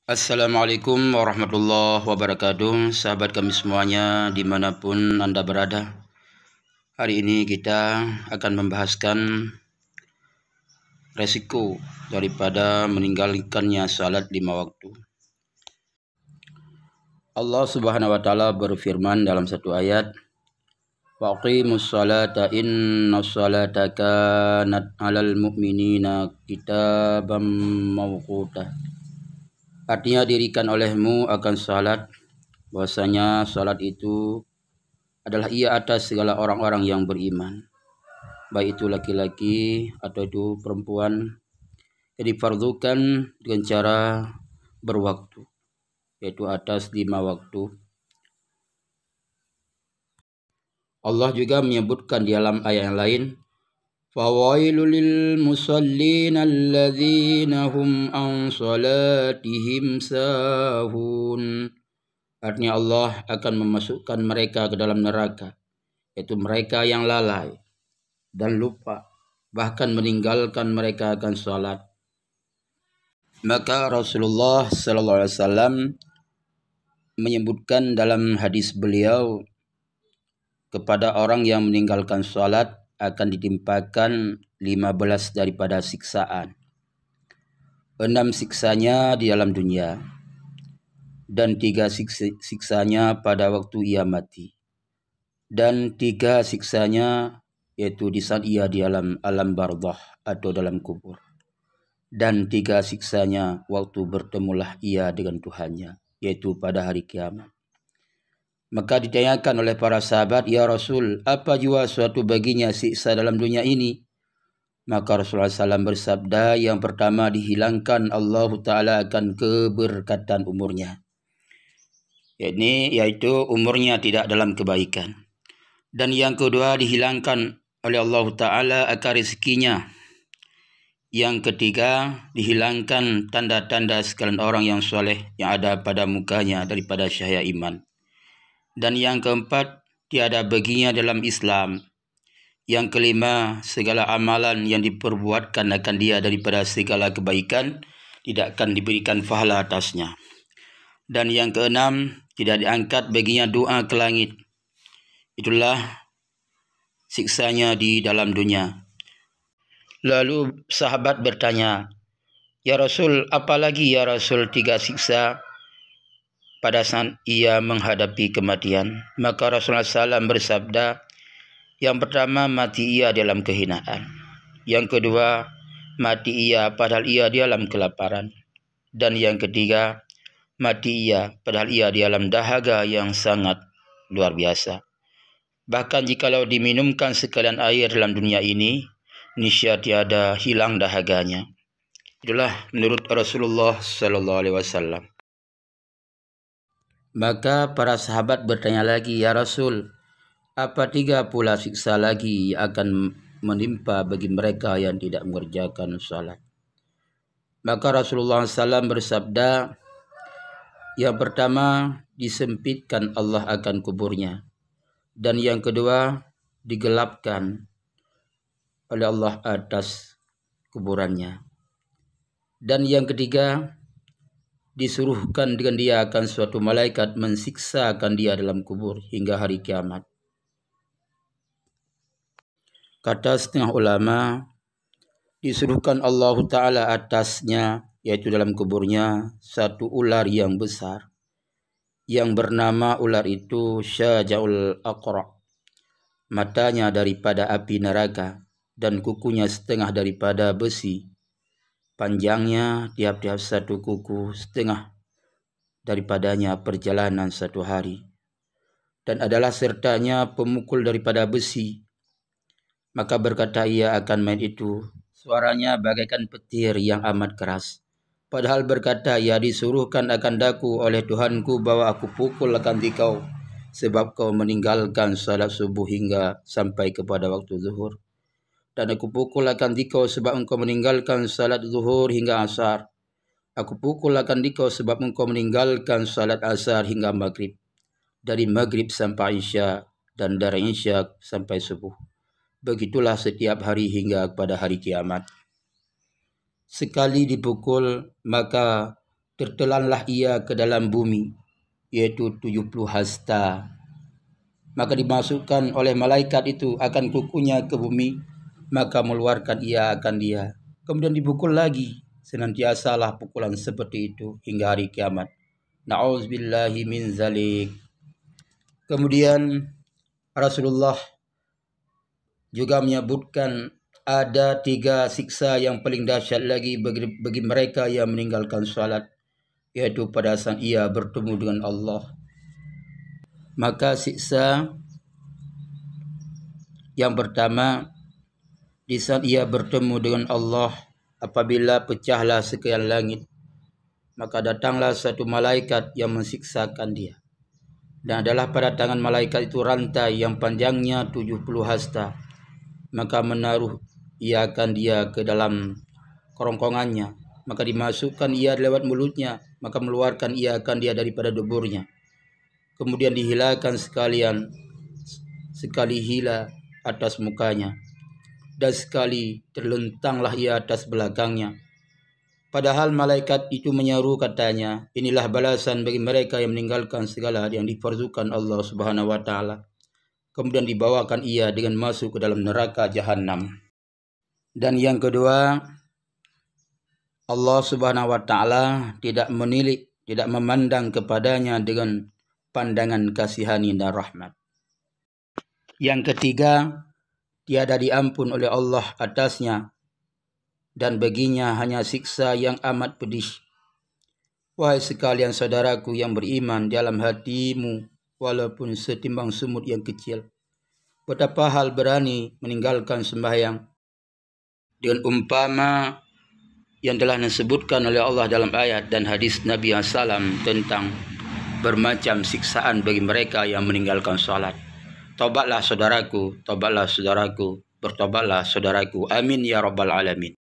Assalamualaikum warahmatullahi wabarakatuh, sahabat kami semuanya dimanapun Anda berada. Hari ini kita akan membahaskan resiko daripada meninggalkannya salat 5 waktu. Allah Subhanahu wa taala berfirman dalam satu ayat, "Waqimus salata innas salata kanat 'alal mu'minina kitaban mawquta." Artinya dirikan olehmu akan salat, bahwasanya salat itu adalah ia atas segala orang-orang yang beriman, baik itu laki-laki atau itu perempuan, yang difardukan dengan cara berwaktu, yaitu atas 5 waktu. Allah juga menyebutkan di dalam ayat yang lain, "Fawailul lil musallin alladzina hum an salatihim sahun." Artinya Allah akan memasukkan mereka ke dalam neraka, yaitu mereka yang lalai dan lupa, bahkan meninggalkan mereka akan salat. Maka Rasulullah sallallahu alaihi wasallam menyebutkan dalam hadis beliau, kepada orang yang meninggalkan salat akan ditimpakan 15 daripada siksaan. 6 siksanya di dalam dunia dan 3 siksanya pada waktu ia mati, dan 3 siksanya yaitu di saat ia di alam barzakh atau dalam kubur, dan 3 siksanya waktu bertemulah ia dengan Tuhannya, yaitu pada hari kiamat. Maka ditanyakan oleh para sahabat, "Ya Rasul, apa jua suatu baginya siksa dalam dunia ini?" Maka Rasulullah SAW bersabda, yang pertama dihilangkan Allah Ta'ala akan keberkatan umurnya, yaitu umurnya tidak dalam kebaikan. Dan yang kedua dihilangkan oleh Allah Ta'ala akan rezekinya. Yang ketiga dihilangkan tanda-tanda sekalian orang yang soleh yang ada pada mukanya daripada cahaya iman. Dan yang keempat tiada baginya dalam Islam. Yang kelima segala amalan yang diperbuatkan akan dia daripada segala kebaikan tidak akan diberikan pahala atasnya. Dan yang keenam tidak diangkat baginya doa ke langit. Itulah siksanya di dalam dunia. Lalu sahabat bertanya, "Ya Rasul, apalagi ya Rasul 3 siksa pada saat ia menghadapi kematian?" Maka Rasulullah SAW bersabda, yang pertama mati ia dalam kehinaan. Yang kedua mati ia padahal ia di dalam kelaparan. Dan yang ketiga mati ia padahal ia di dalam dahaga yang sangat luar biasa. Bahkan jikalau diminumkan sekalian air dalam dunia ini, niscaya tiada hilang dahaganya. Itulah menurut Rasulullah sallallahu alaihi wasallam. Maka para sahabat bertanya lagi, "Ya Rasul, apa 3 pula siksa lagi akan menimpa bagi mereka yang tidak mengerjakan salat?" Maka Rasulullah SAW bersabda, yang pertama disempitkan Allah akan kuburnya, dan yang kedua digelapkan oleh Allah atas kuburannya, dan yang ketiga disuruhkan dengan dia akan suatu malaikat mensiksa akan dia dalam kubur hingga hari kiamat. Kata setengah ulama, disuruhkan Allah Ta'ala atasnya, yaitu dalam kuburnya, satu ular yang besar yang bernama ular itu Syaja'ul Aqra. Matanya daripada api neraka dan kukunya setengah daripada besi. Panjangnya tiap-tiap satu kuku setengah daripadanya perjalanan 1 hari. Dan adalah sertanya pemukul daripada besi. Maka berkata ia akan main itu, suaranya bagaikan petir yang amat keras. Padahal berkata ia disuruhkan akan daku oleh Tuhanku bahwa aku pukul akan dikau, sebab kau meninggalkan salat subuh hingga sampai kepada waktu zuhur. Dan aku pukul akan dikau sebab engkau meninggalkan salat zuhur hingga asar. Aku pukul akan dikau sebab engkau meninggalkan salat asar hingga maghrib. Dari maghrib sampai isya dan dari isya sampai subuh. Begitulah setiap hari hingga kepada hari kiamat. Sekali dipukul maka tertelanlah ia ke dalam bumi, yaitu 70 hasta. Maka dimasukkan oleh malaikat itu akan kukunya ke bumi, maka mengeluarkan ia akan dia. Kemudian dipukul lagi, senantiasalah pukulan seperti itu hingga hari kiamat. Na'udzubillahi min zalik. Kemudian Rasulullah juga menyebutkan ada 3 siksa yang paling dahsyat lagi bagi mereka yang meninggalkan salat, yaitu pada saat ia bertemu dengan Allah. Maka siksa yang pertama, di saat ia bertemu dengan Allah, apabila pecahlah sekalian langit, maka datanglah satu malaikat yang mensiksakan dia. Dan adalah pada tangan malaikat itu rantai yang panjangnya 70 hasta. Maka menaruh ia akan dia ke dalam kerongkongannya, maka dimasukkan ia lewat mulutnya, maka mengeluarkan ia akan dia daripada duburnya. Kemudian dihilangkan sekali hila atas mukanya, dan sekali terlentanglah ia atas belakangnya. Padahal malaikat itu menyeru katanya, inilah balasan bagi mereka yang meninggalkan segala yang difardukan Allah Subhanahu wa taala. Kemudian dibawakan ia dengan masuk ke dalam neraka jahanam. Dan yang kedua, Allah Subhanahu wa taala tidak menilik, tidak memandang kepadanya dengan pandangan kasihani dan rahmat. Yang ketiga, tiada diampun oleh Allah atasnya, dan baginya hanya siksa yang amat pedih. Wahai sekalian saudaraku yang beriman, dalam hatimu walaupun setimbang semut yang kecil, betapa hal berani meninggalkan sembahyang dengan umpama yang telah disebutkan oleh Allah dalam ayat dan hadis Nabi SAW tentang bermacam siksaan bagi mereka yang meninggalkan salat. Taubatlah saudaraku, bertobatlah saudaraku. Amin ya rabbal alamin.